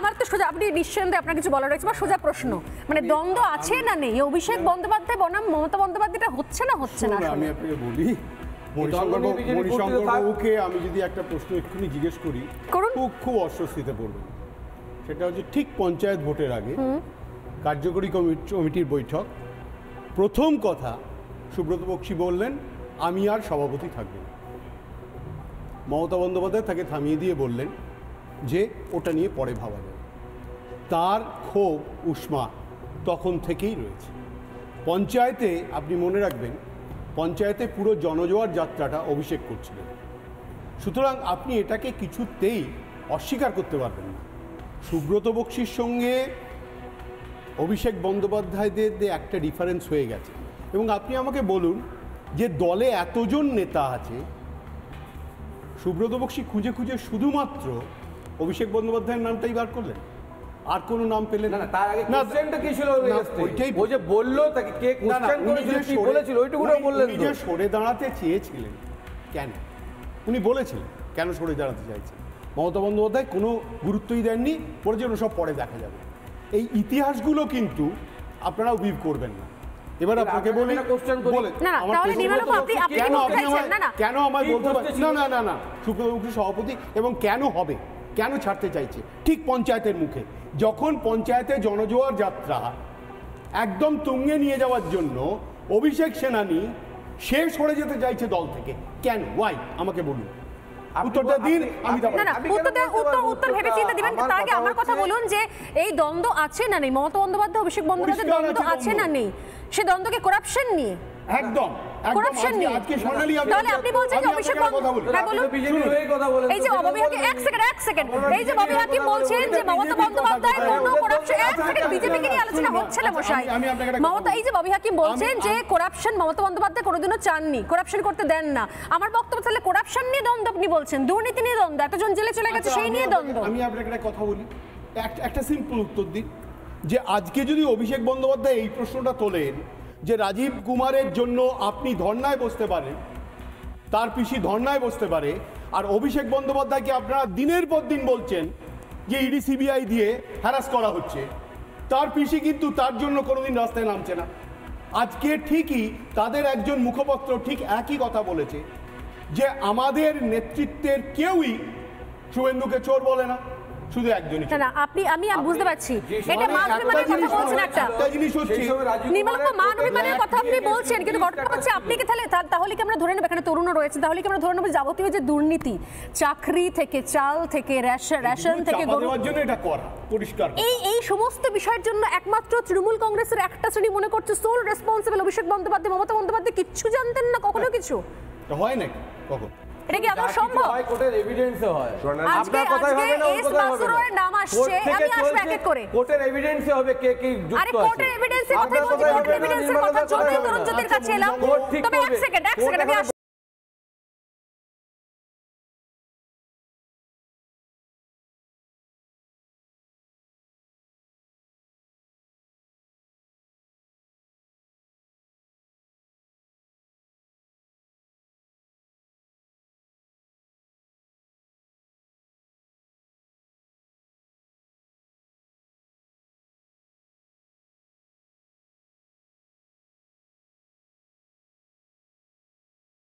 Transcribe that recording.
আমার তো সোজা, আপনি নিশ্চিন্তে আপনার কিছু বলার রয়েছে বা সোজা প্রশ্ন, মানে দ্বন্দ্ব আছে না নেই? অভিষেক বন্দ্যোপাধ্যায় বনাম মমতা বন্দ্যোপাধ্যায়টা হচ্ছে না আমি আপনাকে বলি, মণিশঙ্কর বাবুকে আমি যদি একটা প্রশ্ন এক্ষুনি জিজ্ঞেস করি, খুব অস্বস্তিতে পড়বেন। সেটা হচ্ছে ঠিক পঞ্চায়েত ভোটের আগে কার্যকরী কমিটির বৈঠক, প্রথম কথা সুব্রত বক্সী বললেন আমি আর সভাপতি থাকব না। মমতা বন্দ্যোপাধ্যায় তাকে থামিয়ে দিয়ে বললেন যে ওটা নিয়ে পরে ভাবা যাবে। তার ক্ষোভ উষ্মা তখন থেকেই রয়েছে। পঞ্চায়েতে আপনি মনে রাখবেন, পঞ্চায়েতে পুরো জনজোয়ার যাত্রাটা অভিষেক করছিলেন, সুতরাং আপনি এটাকে কিছুতেই অস্বীকার করতে পারবেন না। সুব্রত বক্সীর সঙ্গে অভিষেক বন্দ্যোপাধ্যায়দের একটা ডিফারেন্স হয়ে গেছে। এবং আপনি আমাকে বলুন যে দলে এতজন নেতা আছে, সুব্রত বক্সী খুঁজে খুঁজে শুধুমাত্র অভিষেক বন্দ্যোপাধ্যায়ের নামটাই বার করলেন, আর কোনো নাম পেলেন না। তার আগে কোশ্চেনটা কি ছিল? ওইটাই ও যে বললো তাকে কে কোশ্চেন করেছিল কি বলেছিল ওইটুকুও বললেন। উনি যে সরে দাঁড়াতে চেয়েছিলেন, কেন উনি বলেছিলেন কেন সরে দাঁড়াতে চাইছেন? মমতা বন্দ্যোপাধ্যায় কোনো গুরুত্বই দেননি, বলেছেন ওসব পরে দেখা যাবে। এই ইতিহাসগুলো কিন্তু আপনারা উইভ করবেন না। এবার আপনাকে বলি, কেন আমায় বলতে পারেন না সুব্রত বক্সী সভাপতি এবং কেন হবে, কেন ছাড়তে চাইছে? ঠিক পঞ্চায়েতের মুখে, যখন পঞ্চায়েতে জনজোয়ার যাত্রা একদম তুঙ্গে নিয়ে যাওয়ার জন্য অভিষেক সেনানি সে সরে যেতে চাইছে দল থেকে, কেন? ওয়াই? আমাকে বলুন, উত্তরটা দিন। উত্তর ভেবে চিন্তা দিবেন। তার আগে আমার কথা বলুন যে এই দ্বন্দ্ব আছে না নেই? মমতা বন্দ্যোপাধ্যায় অভিষেক বন্দ্যোপাধ্যায় দ্বন্দ্ব আছে না নেই? সে দ্বন্দ্বকে করাপশন নিয়ে, একদম করাপশন নিয়ে। তাহলে আপনি বলছেন যে অভিষেক এই যে ববি হাকিম, এক সেকেন্ড, এই যে ববি হাকিম বলছেন যে মমতা বন্দ্যোপাধ্যায় কোনো করাপশন, এক সেকেন্ড, বিজেপিকে নিয়ে আলোচনা হচ্ছে না মশাই। মমতা, এই যে ববি হাকিম বলছেন যে করাপশন মমতা বন্দ্যোপাধ্যায় কোনোদিনও চাননি, করাপশন করতে দেন না। আমার বক্তব্য তাহলে করাপশন নিয়ে দ্বন্দ্ব আপনি বলছেন, দুর্নীতি নিয়ে দ্বন্দ্ব, এতজন জেলে চলে গেছে সেই নিয়ে দ্বন্দ্ব। আমি আপনাকে একটা কথা বলি, একটা সিম্পল উত্তর দিন যে আজকে যদি অভিষেক বন্দ্যোপাধ্যায় এই প্রশ্নটা তোলেন যে রাজীব কুমারের জন্য আপনি ধর্নায় বসতে পারেন, তার পিসি ধর্নায় বসতে পারে, আর অভিষেক বন্দ্যোপাধ্যায়কে আপনারা দিনের পর দিন বলছেন যে ইডি সিবিআই দিয়ে হ্যারাস করা হচ্ছে, তার পিসি কিন্তু তার জন্য কোনোদিন রাস্তায় নামছে না। আজকে ঠিকই তাদের একজন মুখপাত্র ঠিক একই কথা বলেছে যে আমাদের নেতৃত্বের কেউই শুভেন্দুকে চোর বলে না, শুধু একজনই। না আপনি, আমি বুঝতে পারছি এটা মানবিমানের কথা বলছেন, একটা জিনিস হচ্ছে নির্মলতা মানবিমানের কথা আপনি বলছেন, কিন্তু ঘটনা হচ্ছে আপনি কি তাহলে কি আমরা ধরে নেব, এখানে তরুণও রয়েছে, তাহলে কি আমরা ধরে নেব যাবতীয় যে দুর্নীতি, চাকরি থেকে চাল থেকে রেশন থেকে দেওয়ার জন্য এটা করা পরিষ্কার, এই সমস্ত বিষয়ের জন্য একমাত্র তৃণমূল কংগ্রেসের একটা শ্রেণী মনে করছে সোল রেসপন্সিবল অভিষেক বন্দ্যোপাধ্যায়, মমতা বন্দ্যোপাধ্যায় কিচ্ছু জানতেন না কখনো কিছু? হয় নাকি কখন? এটা কি আদৌ সম্ভব? কোর্টের এভিডেন্সে হয়। আপনার কথাই হবে না, ওর কথাই হবে না। নাম আসছে, আমি আসব এক এক করে। কোর্টের এভিডেন্সে হবে কে কি যুক্ত আছে। আরে কোর্টের এভিডেন্সের কথা বলছি, কোর্টের এভিডেন্সের কথা জন্য তরুণ জ্যোতির কাছে এলাম। তবে এক সেকেন্ড আমি